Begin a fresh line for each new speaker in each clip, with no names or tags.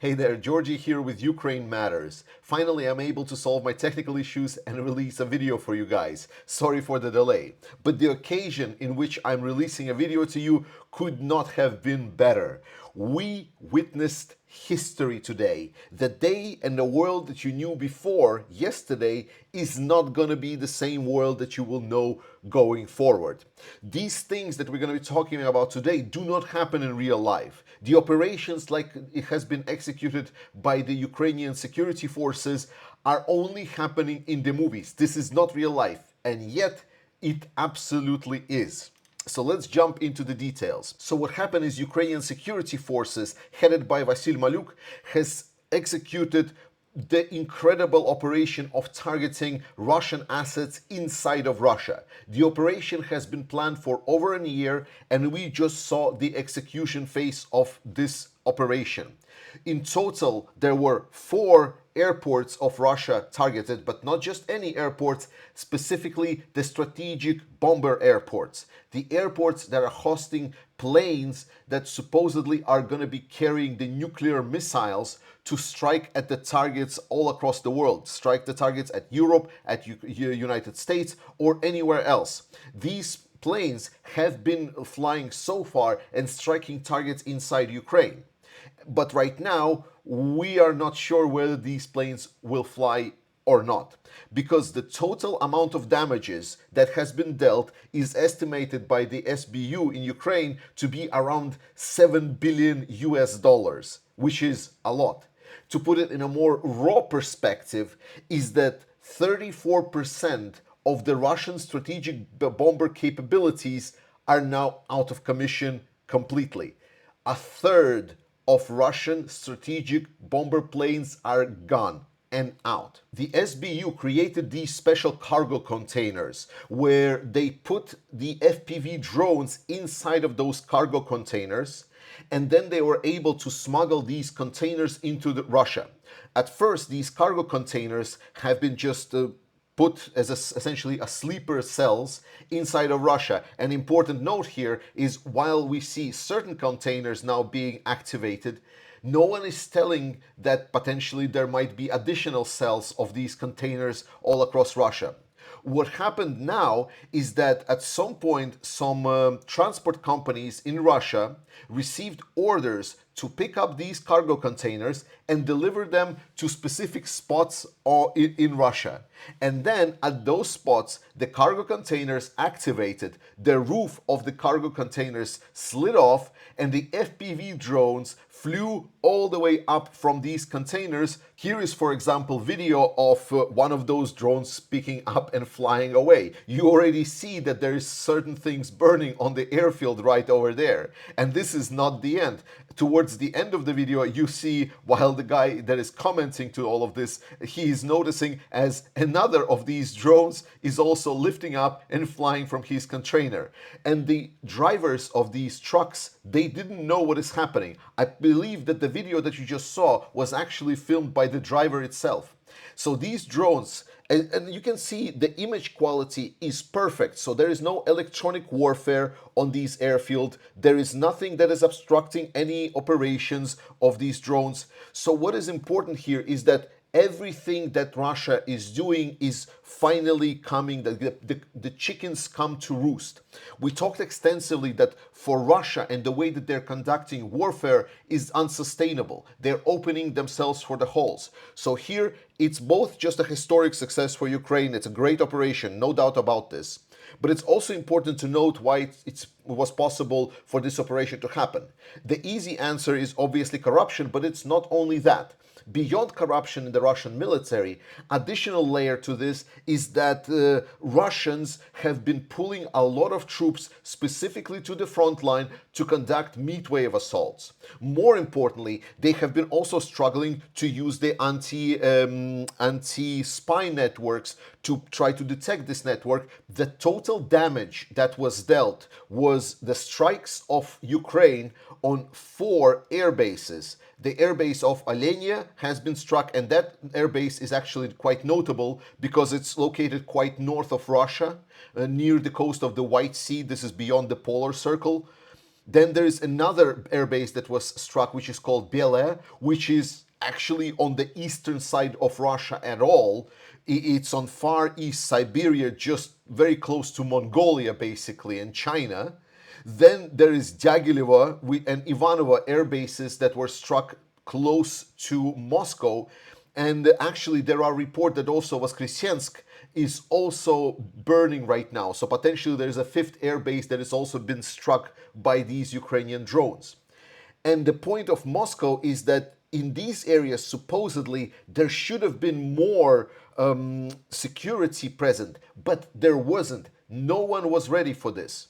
Hey there, Georgie here with Ukraine Matters. Finally, I'm able to solve my technical issues and release a video for you guys. Sorry for the delay, but the occasion in which I'm releasing a video to you could not have been better. We witnessed history today. The day and the world that you knew before yesterday is not going to be the same world that you will know going forward. These things that we're going to be talking about today do not happen in real life. The operations, like it has been executed by the Ukrainian security forces, are only happening in the movies. This is not real life, and yet it absolutely is. So let's jump into the details. So what happened is Ukrainian security forces, headed by Vasil Maluk, has executed the incredible operation of targeting Russian assets inside of Russia. The operation has been planned for over a year, and we just saw the execution phase of this operation. In total, there were 4 airports of Russia targeted, but not just any airports, specifically the strategic bomber airports, the airports that are hosting planes that supposedly are going to be carrying the nuclear missiles to strike at the targets all across the world, strike the targets at Europe, at United States, or anywhere else. These planes have been flying so far and striking targets inside Ukraine. But right now, we are not sure whether these planes will fly or not, because the total amount of damages that has been dealt is estimated by the SBU in Ukraine to be around 7 billion US dollars, which is a lot. To put it in a more raw perspective, is that 34% of the Russian strategic bomber capabilities are now out of commission completely. A third of Russian strategic bomber planes are gone and out. The SBU created these special cargo containers where they put the FPV drones inside of those cargo containers, and then they were able to smuggle these containers into Russia. At first, these cargo containers have been just put as essentially a sleeper cells inside of Russia. An important note here is while we see certain containers now being activated, no one is telling that potentially there might be additional cells of these containers all across Russia. What happened now is that at some point, some transport companies in Russia received orders to pick up these cargo containers and deliver them to specific spots in Russia. And then at those spots, the cargo containers activated, the roof of the cargo containers slid off, and the FPV drones flew all the way up from these containers. Here is, for example, video of one of those drones picking up and flying away. You already see that there is certain things burning on the airfield right over there. And this is not the end. Towards the end of the video, you see while the guy that is commenting to all of this, he is noticing as another of these drones is also lifting up and flying from his container. And the drivers of these trucks, they didn't know what is happening. I believe that the video that you just saw was actually filmed by the driver itself. So these drones, and you can see the image quality is perfect. So there is no electronic warfare on these airfield. There is nothing that is obstructing any operations of these drones. So what is important here is that everything that Russia is doing is finally coming, the chickens come to roost. We talked extensively that for Russia and the way that they're conducting warfare is unsustainable. They're opening themselves for the holes. So here, it's both just a historic success for Ukraine. It's a great operation, no doubt about this. But it's also important to note why it was possible for this operation to happen. The easy answer is obviously corruption, but it's not only that. Beyond corruption in the Russian military, additional layer to this is that Russians have been pulling a lot of troops specifically to the front line to conduct meat wave assaults. More importantly, they have been also struggling to use the anti-spy networks to try to detect this network. The total damage that was dealt was the strikes of Ukraine on 4 air bases. The airbase of Alenia has been struck, and that airbase is actually quite notable because it's located quite north of Russia, near the coast of the White Sea. This is beyond the polar circle. Then there is another airbase that was struck, which is called Belair, which is actually on the eastern side of Russia at all. It's on far east Siberia, just very close to Mongolia, basically, and China. Then there is Dyagilevo and Ivanovo air bases that were struck close to Moscow. And actually, there are reports that also Voskresensk is also burning right now. So potentially there is a fifth air base that has also been struck by these Ukrainian drones. And the point of Moscow is that in these areas, supposedly, there should have been more security present, but there wasn't. No one was ready for this.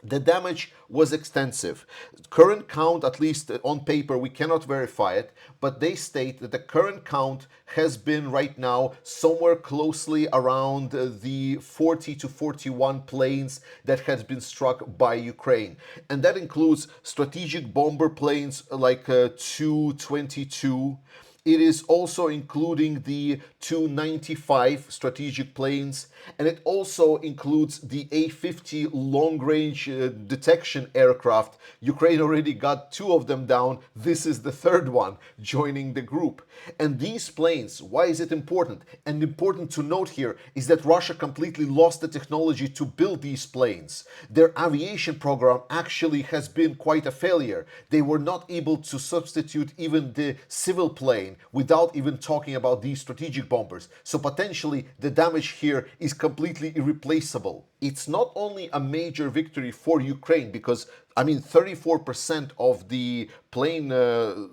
The damage was extensive. Current count, at least on paper, we cannot verify it, but they state that the current count has been right now somewhere closely around the 40 to 41 planes that has been struck by Ukraine. And that includes strategic bomber planes like Tu-22. It is also including the Tu-95 strategic planes, and it also includes the A-50 long-range detection aircraft. Ukraine already got two of them down. This is the third one joining the group. And these planes, why is it important? And important to note here is that Russia completely lost the technology to build these planes. Their aviation program actually has been quite a failure. They were not able to substitute even the civil plane, without even talking about these strategic bombers. So potentially the damage here is completely irreplaceable. It's not only a major victory for Ukraine because 34% of the plane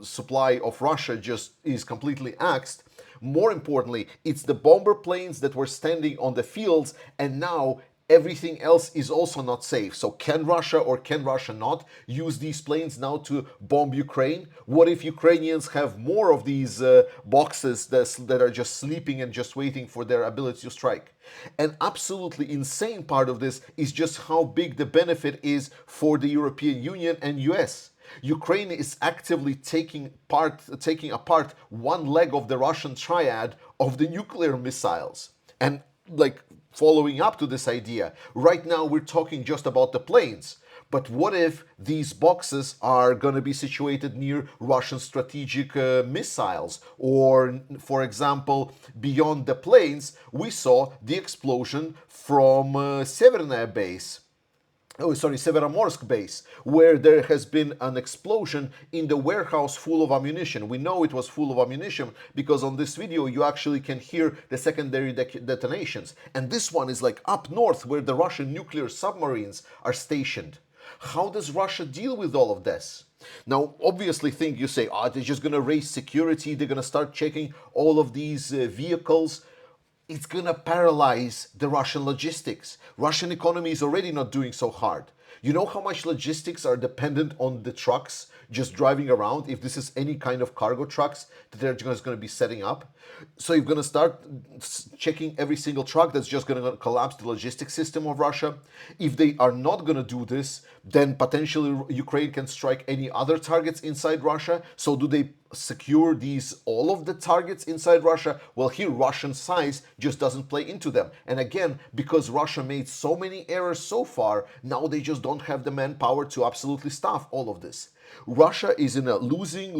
supply of Russia just is completely axed. More importantly, it's the bomber planes that were standing on the fields, and now everything else is also not safe. So can Russia or can Russia not use these planes now to bomb Ukraine? What if Ukrainians have more of these boxes that are just sleeping and just waiting for their ability to strike? An absolutely insane part of this is just how big the benefit is for the European Union and US. Ukraine is actively taking apart one leg of the Russian triad of the nuclear missiles. And following up to this idea, right now we're talking just about the planes. But what if these boxes are going to be situated near Russian strategic missiles? Or, for example, beyond the planes, we saw the explosion from Severnaia base. Severomorsk base, where there has been an explosion in the warehouse full of ammunition. We know it was full of ammunition because on this video you actually can hear the secondary detonations. And this one is up north where the Russian nuclear submarines are stationed. How does Russia deal with all of this? Now, obviously, you say, they're just going to raise security, they're going to start checking all of these vehicles. It's going to paralyze the Russian logistics. Russian economy is already not doing so hard. You know how much logistics are dependent on the trucks just driving around, if this is any kind of cargo trucks that they're just going to be setting up? So you're going to start checking every single truck. That's just going to collapse the logistics system of Russia. If they are not going to do this, then potentially Ukraine can strike any other targets inside Russia. So do they secure all of the targets inside Russia? Well, here Russian size just doesn't play into them. And again, because Russia made so many errors so far, now they just don't have the manpower to absolutely staff all of this. Russia is in a losing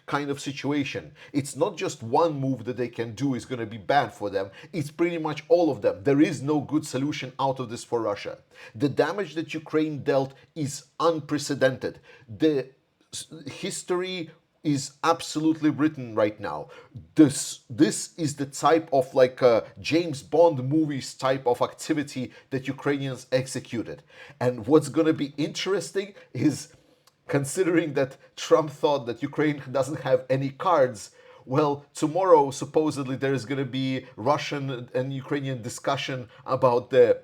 kind of situation. It's not just one move that they can do is going to be bad for them. It's pretty much all of them. There is no good solution out of this for Russia. The damage that Ukraine dealt is unprecedented. The history is absolutely written right now. This is the type of James Bond movies type of activity that Ukrainians executed. And what's going to be interesting is, considering that Trump thought that Ukraine doesn't have any cards, well, tomorrow supposedly there is going to be Russian and Ukrainian discussion about the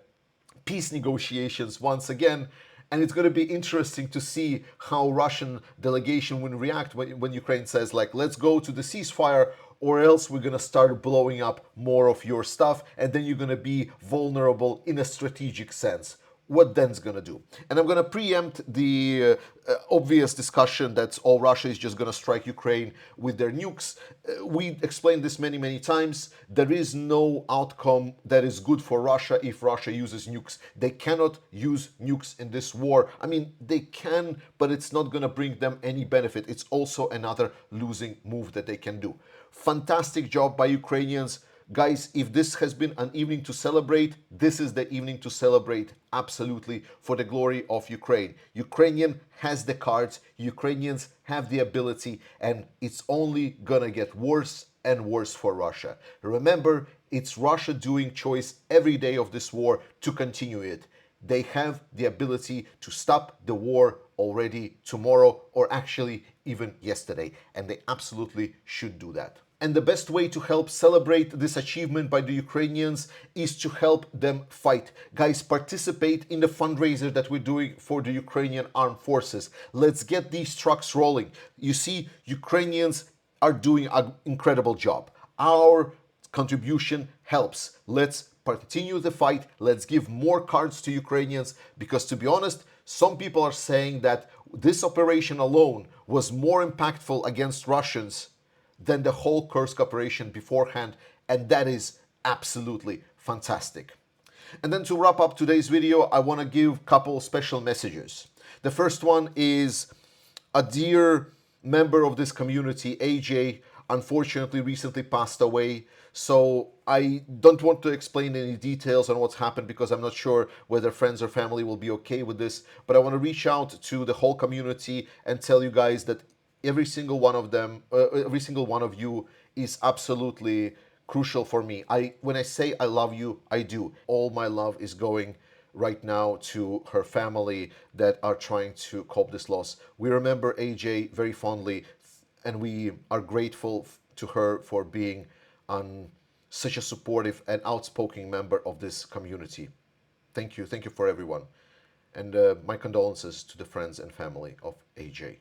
peace negotiations once again. And it's going to be interesting to see how Russian delegation will react when Ukraine says, let's go to the ceasefire, or else we're going to start blowing up more of your stuff, and then you're going to be vulnerable in a strategic sense. what then's going to do. And I'm going to preempt the obvious discussion that all Russia is just going to strike Ukraine with their nukes. We explained this many, many times. There is no outcome that is good for Russia if Russia uses nukes. They cannot use nukes in this war. I mean, they can, but it's not going to bring them any benefit. It's also another losing move that they can do. Fantastic job by Ukrainians. Guys, if this has been an evening to celebrate, this is the evening to celebrate, absolutely, for the glory of Ukraine. Ukrainian has the cards, Ukrainians have the ability, and it's only gonna get worse and worse for Russia. Remember, it's Russia doing choice every day of this war to continue it. They have the ability to stop the war already tomorrow, or actually even yesterday, and they absolutely should do that. And the best way to help celebrate this achievement by the Ukrainians is to help them fight. Guys, participate in the fundraiser that we're doing for the Ukrainian armed forces. Let's get these trucks rolling. You see, Ukrainians are doing an incredible job. Our contribution helps. Let's continue the fight. Let's give more cards to Ukrainians, because to be honest, some people are saying that this operation alone was more impactful against Russians than the whole Kursk operation beforehand, and that is absolutely fantastic. And then to wrap up today's video, I want to give a couple special messages. The first one is a dear member of this community, AJ, unfortunately recently passed away. So I don't want to explain any details on what's happened, because I'm not sure whether friends or family will be okay with this. But I want to reach out to the whole community and tell you guys that every single one of them, every single one of you is absolutely crucial for me. When I say I love you, I do. All my love is going right now to her family that are trying to cope this loss. We remember AJ very fondly, and we are grateful to her for being such a supportive and outspoken member of this community. Thank you for everyone. And my condolences to the friends and family of AJ.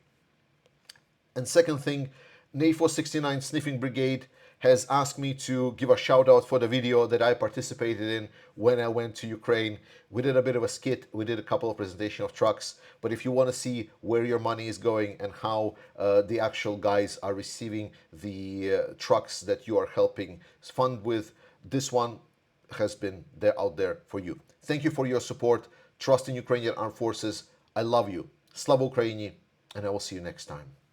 And second thing, NAFO 69 Sniffing Brigade has asked me to give a shout out for the video that I participated in when I went to Ukraine. We did a bit of a skit, we did a couple of presentation of trucks, but if you want to see where your money is going and how the actual guys are receiving the trucks that you are helping fund with, this one has been there out there for you. Thank you for your support. Trust in Ukrainian Armed Forces. I love you. Slava Ukraini, and I will see you next time.